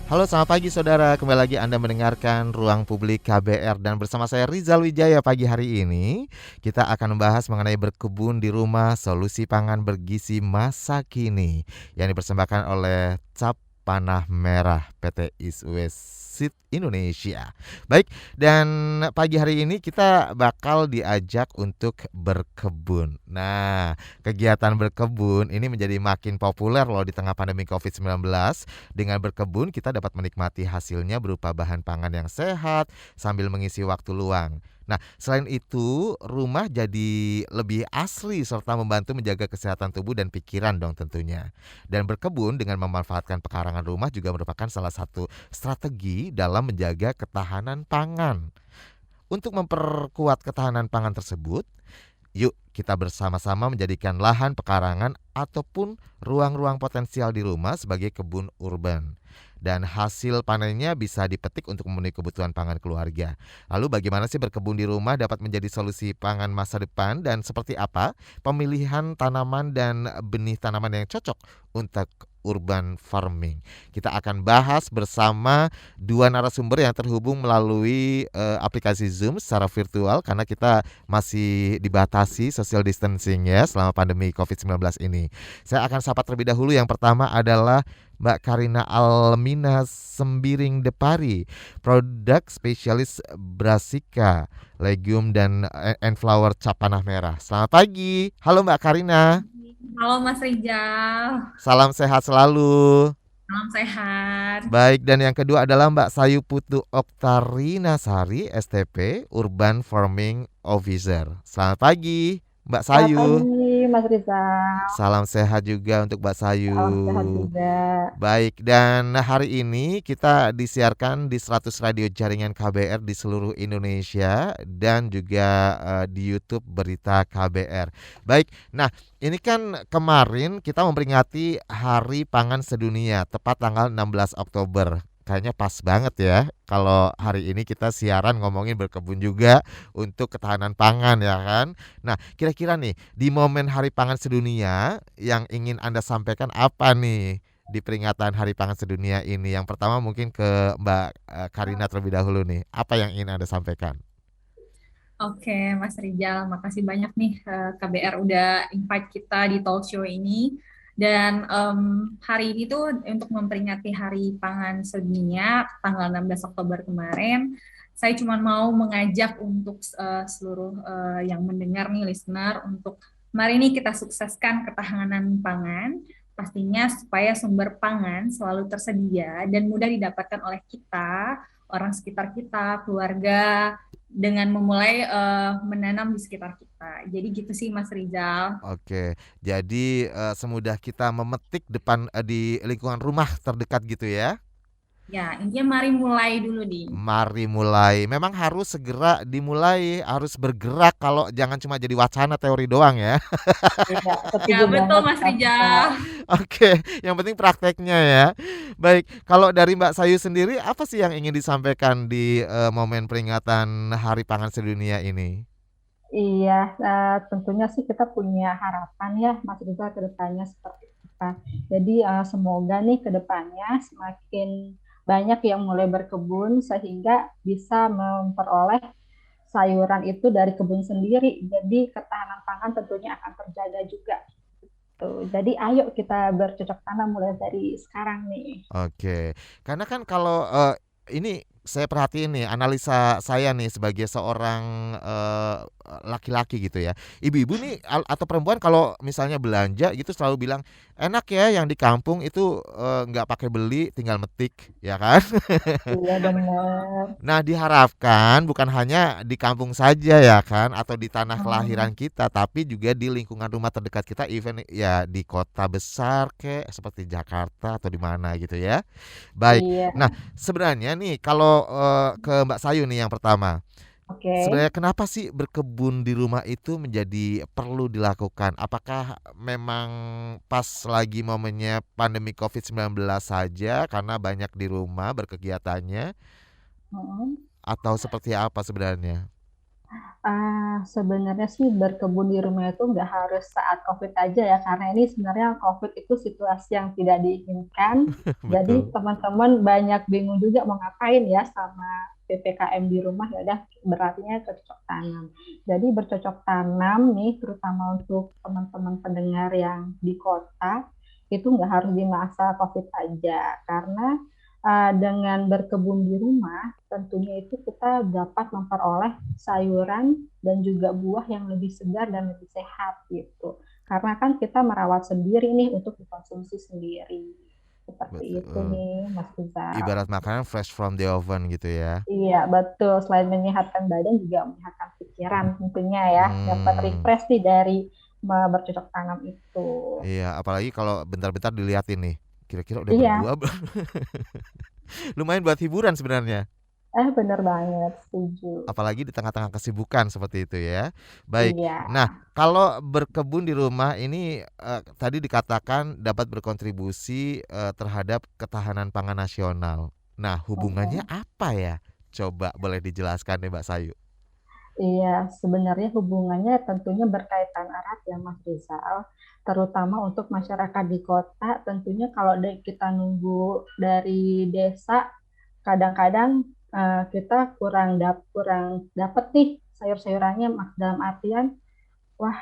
Halo, selamat pagi saudara. Kembali lagi Anda mendengarkan Ruang Publik KBR dan bersama saya Rizal Wijaya. Pagi hari ini kita akan membahas mengenai berkebun di rumah, solusi pangan bergizi masa kini yang dipersembahkan oleh Cap Panah Merah PT East Seed Indonesia. Baik, dan pagi hari ini kita bakal diajak untuk berkebun. Nah, kegiatan berkebun ini menjadi makin populer loh di tengah pandemi COVID-19. Dengan berkebun kita dapat menikmati hasilnya berupa bahan pangan yang sehat sambil mengisi waktu luang. Nah, selain itu, rumah jadi lebih asri serta membantu menjaga kesehatan tubuh dan pikiran dong tentunya. Dan berkebun dengan memanfaatkan pekarangan rumah juga merupakan salah satu strategi dalam menjaga ketahanan pangan. Untuk memperkuat ketahanan pangan tersebut, yuk kita bersama-sama menjadikan lahan pekarangan ataupun ruang-ruang potensial di rumah sebagai kebun urban. Dan hasil panennya bisa dipetik untuk memenuhi kebutuhan pangan keluarga. Lalu bagaimana sih berkebun di rumah dapat menjadi solusi pangan masa depan dan seperti apa pemilihan tanaman dan benih tanaman yang cocok untuk urban farming. Kita akan bahas bersama dua narasumber yang terhubung melalui aplikasi Zoom secara virtual karena kita masih dibatasi social distancing ya selama pandemi COVID-19 ini. Saya akan sapa terlebih dahulu. Yang pertama adalah Mbak Karina Almina Sembiring Depari, produk spesialis Brassica, legume dan flower cap panah merah. Selamat pagi. Halo Mbak Karina. Halo Mas Rijal, Salam sehat selalu. salam sehat. Baik, dan yang kedua adalah Mbak Sayu Putu Oktarina Sari, STP, Urban Farming Officer. Selamat pagi, Mbak Selamat Sayu. pagi, Mas Rizal. Salam sehat juga untuk Mbak Sayu. Salam sehat juga. Baik, dan hari ini kita disiarkan di 100 radio jaringan KBR di seluruh Indonesia dan juga di YouTube Berita KBR. Baik, nah ini kan kemarin kita memperingati Hari Pangan Sedunia, tepat tanggal 16 Oktober. Kayaknya pas banget ya kalau hari ini kita siaran ngomongin berkebun juga untuk ketahanan pangan ya kan. Nah, kira-kira nih di momen Hari Pangan Sedunia yang ingin Anda sampaikan apa nih di peringatan Hari Pangan Sedunia ini? Yang pertama mungkin ke Mbak Karina terlebih dahulu nih. Apa yang ingin Anda sampaikan? Oke, Mas Rijal, makasih banyak nih KBR udah invite kita di talk show ini. Dan hari ini tuh untuk memperingati Hari Pangan Sedunia tanggal 16 Oktober kemarin, saya cuma mau mengajak untuk seluruh yang mendengar nih listener untuk mari ini kita sukseskan ketahanan pangan. Pastinya supaya sumber pangan selalu tersedia dan mudah didapatkan oleh kita, orang sekitar kita, keluarga, dengan memulai menanam di sekitar kita. Jadi gitu sih Mas Rizal. Oke, jadi semudah kita memetik di lingkungan rumah terdekat gitu ya. Ya, intinya mari mulai dulu nih. Mari mulai. Memang harus segera dimulai, harus bergerak kalau jangan cuma jadi wacana teori doang ya. Iya, Ya, setuju betul banget, Mas Mas Rizal. Rizal. Oke, yang penting prakteknya ya. Baik, kalau dari Mbak Sayu sendiri apa sih yang ingin disampaikan di momen peringatan Hari Pangan Sedunia ini? Iya, tentunya sih kita punya harapan ya, Mas Rizal, ke depannya seperti apa. Jadi semoga nih ke depannya semakin banyak yang mulai berkebun sehingga bisa memperoleh sayuran itu dari kebun sendiri. Jadi ketahanan pangan tentunya akan terjaga juga. Tuh. Jadi ayo kita bercocok tanam mulai dari sekarang nih. Oke, karena kan kalau ini saya perhatiin nih analisa saya nih sebagai seorang laki-laki gitu ya. Ibu-ibu nih atau perempuan kalau misalnya belanja gitu selalu bilang enak ya yang di kampung itu nggak pakai beli, tinggal metik, ya kan? Iya benar. Nah, diharapkan bukan hanya di kampung saja ya kan atau di tanah Hmm, kelahiran kita tapi juga di lingkungan rumah terdekat kita even ya di kota besar kayak seperti Jakarta atau di mana gitu ya. Baik. iya, Nah, sebenarnya nih kalau ke Mbak Sayu nih yang pertama. oke. Sebenarnya kenapa sih berkebun di rumah itu menjadi perlu dilakukan? Apakah memang pas lagi momennya pandemi COVID-19 saja karena banyak di rumah berkegiatannya Hmm. atau seperti apa sebenarnya? Sebenarnya sih berkebun di rumah itu nggak harus saat COVID aja ya, karena ini sebenarnya COVID itu situasi yang tidak diinginkan. Jadi Betul. teman-teman banyak bingung juga mau ngapain ya sama PPKM di rumah, ya udah berartinya bercocok tanam. Jadi bercocok tanam nih, terutama untuk teman-teman pendengar yang di kota, itu nggak harus di masa COVID aja, karena dengan berkebun di rumah, tentunya itu kita dapat memperoleh sayuran dan juga buah yang lebih segar dan lebih sehat gitu. Karena kan kita merawat sendiri nih untuk dikonsumsi sendiri. Seperti itu Betul. nih, Mas Rizal. Ibarat makanan fresh from the oven gitu ya. Iya, betul. Selain menyehatkan badan juga menyehatkan pikiran tentunya ya. Dapat Hmm, refresh nih dari bercocok tanam itu. iya, apalagi kalau bentar-bentar diliatin nih. Kira-kira udah Iya, berbuah belum? Lumayan buat hiburan sebenarnya. bener banget. Setuju. Apalagi di tengah-tengah kesibukan seperti itu ya. Baik. Iya. Nah, kalau berkebun di rumah ini tadi dikatakan dapat berkontribusi terhadap ketahanan pangan nasional. Nah, hubungannya Mm-mm. apa ya? Coba boleh dijelaskan deh Mbak Sayu. Iya, sebenarnya hubungannya tentunya berkaitan erat ya Mas Rizal, terutama untuk masyarakat di kota. Tentunya kalau kita nunggu dari desa, kadang-kadang kita kurang dapet nih sayur-sayurannya, Mas, dalam artian wah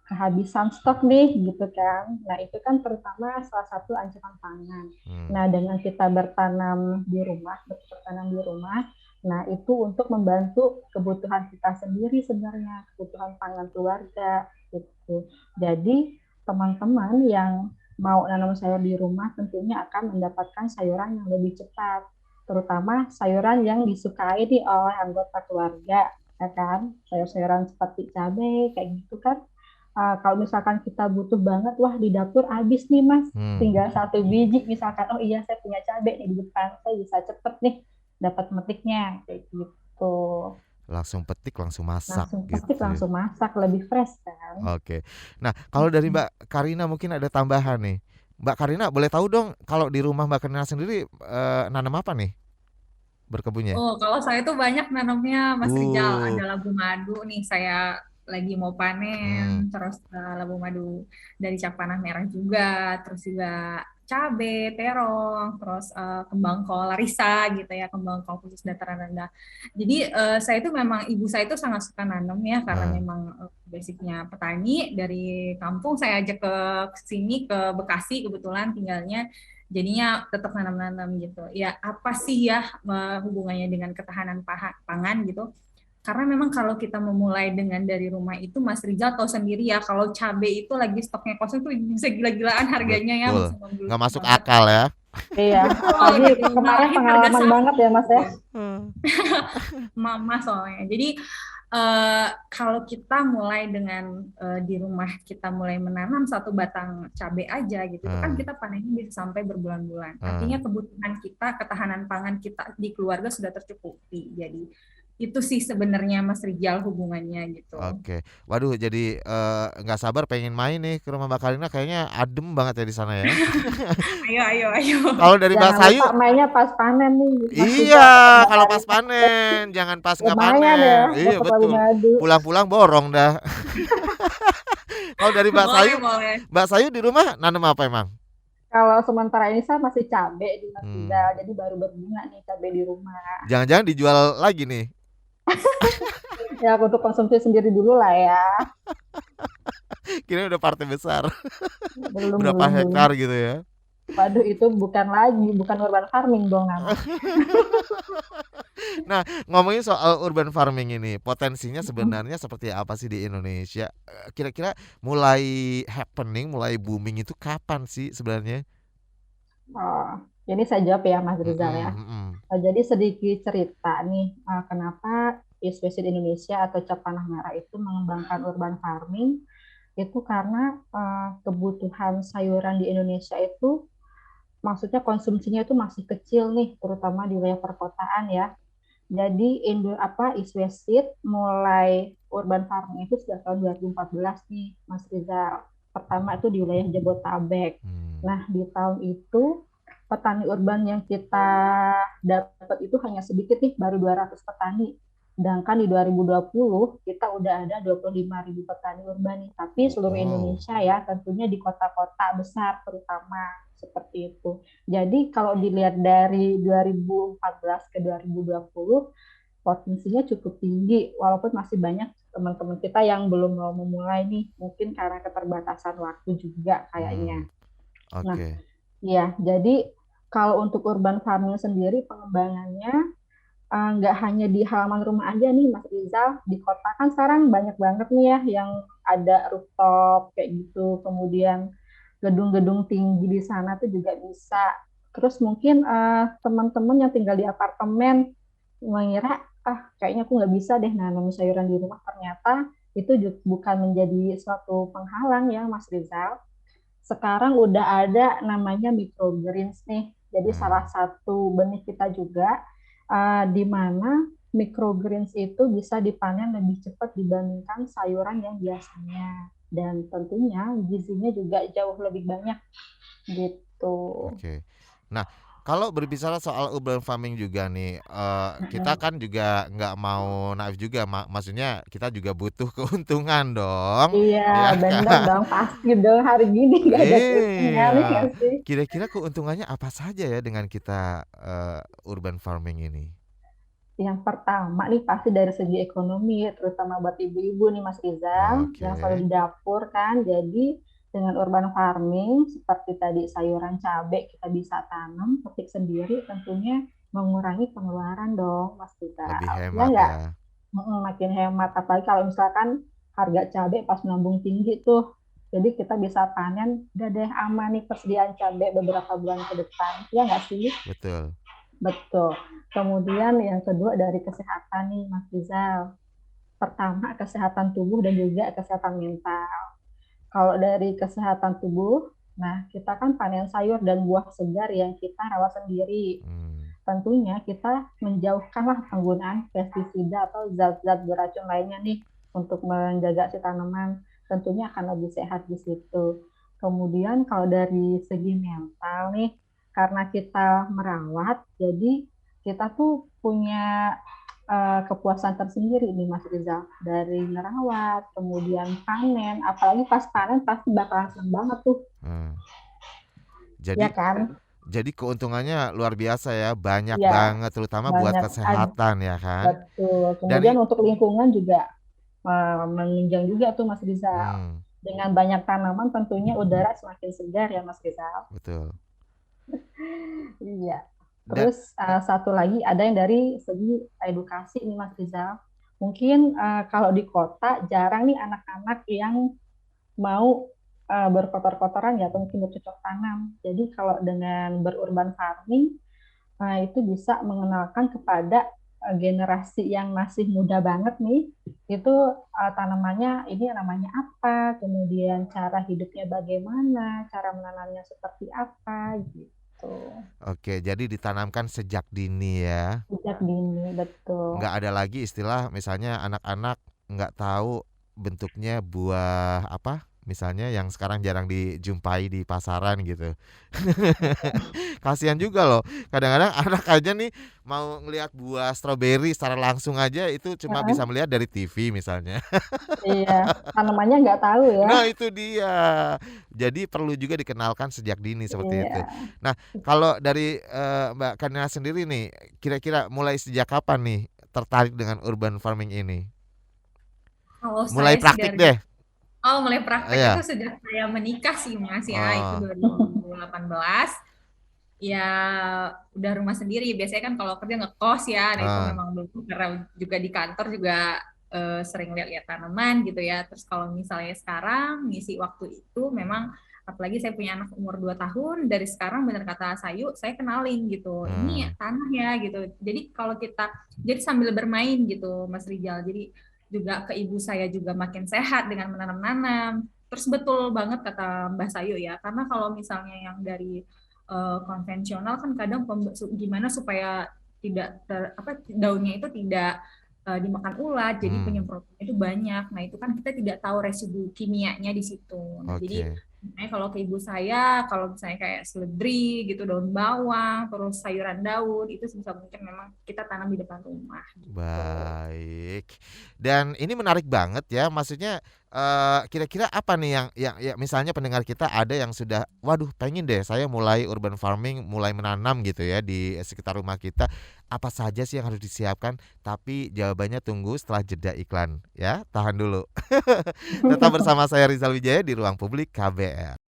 kehabisan stok nih gitu kan. Nah itu kan terutama salah satu ancaman pangan. Hmm. Nah dengan kita bertanam di rumah, bercocok tanam di rumah, nah itu untuk membantu kebutuhan kita sendiri sebenarnya, kebutuhan pangan keluarga gitu. Jadi teman-teman yang mau nanam sayur di rumah tentunya akan mendapatkan sayuran yang lebih cepat, terutama sayuran yang disukai nih oleh anggota keluarga, ya kan? Sayur-sayuran seperti cabai kayak gitu kan. Kalau misalkan kita butuh banget, wah di dapur habis nih Mas, Hmm. tinggal satu biji misalkan, oh iya saya punya cabai nih di depan, saya bisa cepet nih dapat metiknya kayak gitu. Langsung petik, langsung masak Langsung petik, gitu. langsung masak, lebih fresh kan. Oke. Nah, kalau dari Mbak Karina mungkin ada tambahan nih. Mbak Karina boleh tahu dong kalau di rumah Mbak Karina sendiri nanam apa nih berkebunnya? Oh, kalau saya tuh banyak nanamnya Mas Rijal. Uh, Ada labu madu nih, saya lagi mau panen. hmm, Terus labu madu dari cap tanah merah juga. Terus juga cabe, terong, terus kembang kol larissa gitu ya, kembang kol khusus dataran rendah. Jadi saya itu memang ibu saya itu sangat suka nanam ya, karena eh, memang basicnya petani. Dari kampung saya ajak ke sini ke Bekasi kebetulan tinggalnya, jadinya tetap nanam-nanam gitu. Ya apa sih ya hubungannya dengan ketahanan pangan gitu? Karena memang kalau kita memulai dengan dari rumah itu, Mas Rizal tahu sendiri ya, kalau cabai itu lagi stoknya kosong tuh bisa gila-gilaan harganya ya, betul. bisa Nggak membludak masuk banget akal gitu. ya. Iya, Oh apalagi gitu, kemarin apalagi harga pengalaman sapi banget ya Mas ya. gitu. Hmm. Mama soalnya. Jadi kalau kita mulai dengan di rumah kita mulai menanam satu batang cabai aja gitu, itu kan Eh, kita panennya bisa sampai berbulan-bulan. eh. Artinya kebutuhan kita, ketahanan pangan kita di keluarga sudah tercukupi. Jadi itu sih sebenarnya Mas Rijal hubungannya gitu. Oke. Waduh, jadi nggak sabar pengen main nih ke rumah Mbak Karina. Kayaknya adem banget ya di sana ya. Ayo, ayo, ayo. Kalau dari Mbak Jangan Sayu, lupa mainnya pas panen nih Mas iya, Rizal sama Mbak kalau pas Karina. panen, jangan pas nggak Lumayan ya, panen. Iya dapat labu betul. madu. Pulang-pulang borong dah. Kalau dari Mbak Sayu, Boleh, boleh. Mbak Sayu di rumah nanam apa emang? Kalau sementara ini saya masih cabai di Mas Hmm. Rizal, jadi baru berbunga nih cabai di rumah. Jangan-jangan dijual lagi nih. Ya untuk konsumsi sendiri dulu lah ya. Kira udah partai besar. Belum, Berapa belum, belum. hektar gitu ya. Waduh, itu bukan urban farming dong namanya. Nah, ngomongin soal urban farming ini, potensinya sebenarnya seperti apa sih di Indonesia? Kira-kira mulai happening, mulai booming itu kapan sih sebenarnya? Oh, jadi saya jawab ya Mas Mm-mm, Rizal ya. mm-mm. Jadi sedikit cerita nih, kenapa East West Indonesia atau Cap Tanah Merah itu mengembangkan urban farming, itu karena kebutuhan sayuran di Indonesia itu maksudnya konsumsinya itu masih kecil nih, terutama di wilayah perkotaan ya. Jadi East West Seed mulai urban farming itu sejak tahun 2014 nih, Mas Rizal. Pertama itu di wilayah Jabotabek. Hmm. Nah, di tahun itu petani urban yang kita dapat itu hanya sedikit nih, baru 200 petani. Sedangkan di 2020 kita udah ada 25.000 petani urban nih, tapi seluruh Wow. Indonesia ya, tentunya di kota-kota besar terutama seperti itu. Jadi kalau dilihat dari 2014 ke 2020, potensinya cukup tinggi, walaupun masih banyak teman-teman kita yang belum mau memulai nih, mungkin karena keterbatasan waktu juga kayaknya. Hmm, Nah, oke. ya, jadi kalau untuk urban farming sendiri pengembangannya nggak hanya di halaman rumah aja nih Mas Rizal, di kota kan sekarang banyak banget nih ya yang ada rooftop kayak gitu, kemudian gedung-gedung tinggi di sana tuh juga bisa. Terus mungkin teman-teman yang tinggal di apartemen mengira, kayaknya aku nggak bisa deh nanam sayuran di rumah, ternyata itu bukan menjadi suatu penghalang ya Mas Rizal. Sekarang udah ada namanya microgreens nih. Jadi salah Hmm, satu benih kita juga di mana microgreens itu bisa dipanen lebih cepat dibandingkan sayuran yang biasanya. Dan tentunya gizinya juga jauh lebih banyak gitu. oke. Nah, kalau berbicara soal urban farming juga nih, kita kan juga nggak mau naif juga, maksudnya kita juga butuh keuntungan dong, Iya, ya bener kan? dong. Pasti dong hari gini nggak ada keuntungan Iya. ya nggak sih? Kira-kira keuntungannya apa saja ya dengan kita urban farming ini? Yang pertama nih pasti dari segi ekonomi, terutama buat ibu-ibu nih Mas Rizal, yang selalu Oke. di dapur kan. Jadi dengan urban farming, seperti tadi sayuran cabai kita bisa tanam, petik sendiri, tentunya mengurangi pengeluaran dong Mas Lebih Rizal. Ya hemat nggak? ya. Makin hemat, apalagi kalau misalkan harga cabai pas melambung tinggi tuh. Jadi kita bisa panen, udah deh aman nih persediaan cabai beberapa bulan ke depan. Ya nggak sih? Betul. Betul. Kemudian yang kedua dari kesehatan nih, Mas Rizal. Pertama, kesehatan tubuh dan juga kesehatan mental. Kalau dari kesehatan tubuh, nah kita kan panen sayur dan buah segar yang kita rawat sendiri. Hmm, Tentunya kita menjauhkanlah penggunaan pestisida atau zat-zat beracun lainnya nih untuk menjaga si tanaman. Tentunya akan lebih sehat di situ. Kemudian kalau dari segi mental nih, karena kita merawat, jadi kita tuh punya kepuasan tersendiri nih Mas Rizal, dari merawat, kemudian panen, apalagi pas panen pasti bakalan seneng banget tuh, hmm. ya Jadi kan? jadi keuntungannya luar biasa ya, banyak Ya, banget terutama buat banyak kesehatan ya kan. betul. Dan Kemudian untuk lingkungan juga menunjang juga tuh Mas Rizal. hmm, Dengan banyak tanaman tentunya udara semakin segar ya Mas Rizal. betul. Iya. Dan Terus satu lagi ada yang dari segi edukasi nih Mas Rizal. Mungkin kalau di kota jarang nih anak-anak yang mau berkotor-kotoran ya atau mungkin bercocok tanam. Jadi kalau dengan berurban farming itu bisa mengenalkan kepada generasi yang masih muda banget nih, itu tanamannya ini namanya apa, kemudian cara hidupnya bagaimana, cara menanamnya seperti apa gitu. oke, jadi ditanamkan sejak dini ya. Sejak dini, betul. Nggak ada lagi istilah misalnya anak-anak nggak tahu bentuknya buah apa, misalnya yang sekarang jarang dijumpai di pasaran gitu. Kasihan juga loh, kadang-kadang anak aja nih mau ngelihat buah stroberi secara langsung aja itu cuma bisa Heeh, melihat dari TV misalnya. iya, tanamannya nggak tahu ya. Nah itu dia. Jadi perlu juga dikenalkan sejak dini seperti itu. Iya. Nah kalau dari Mbak Kanina sendiri nih, kira-kira mulai sejak kapan nih tertarik dengan urban farming ini? Kalau Mulai saya sih praktik dari deh. mulai praktek itu Iya. sejak saya menikah sih Mas ya, itu Oh. 2018. Ya udah rumah sendiri. Biasanya kan kalau kerja ngekos ya, nah itu Ah. memang belum karena juga di kantor juga sering lihat-lihat tanaman gitu ya. Terus kalau misalnya sekarang ngisi waktu itu memang apalagi saya punya anak umur 2 tahun, dari sekarang benar kata Sayu, saya kenalin gitu. Ini Hmm. tanah ya gitu. Jadi kalau kita jadi sambil bermain gitu Mas Rijal. Jadi juga ke ibu saya juga makin sehat dengan menanam-nanam. Terus betul banget kata Mbah Sayu ya, karena kalau misalnya yang dari konvensional kan kadang gimana supaya tidak apa daunnya itu tidak dimakan ulat, jadi Hmm. penyemprotannya itu banyak. Nah, itu kan kita tidak tahu residu kimianya di situ. Nah, jadi Oke. Makanya kalau ke ibu saya, kalau misalnya kayak seledri gitu, daun bawang, terus sayuran daun, itu sebisa mungkin memang kita tanam di depan rumah gitu. Baik. Dan ini menarik banget ya, maksudnya, kira-kira apa nih yang ya misalnya pendengar kita ada yang sudah, "Waduh pengen deh saya mulai urban farming, mulai menanam," gitu ya di sekitar rumah kita. Apa saja sih yang harus disiapkan? Tapi jawabannya tunggu setelah jeda iklan ya, tahan dulu. Tetap bersama saya Rizal Wijaya di Ruang Publik KBR.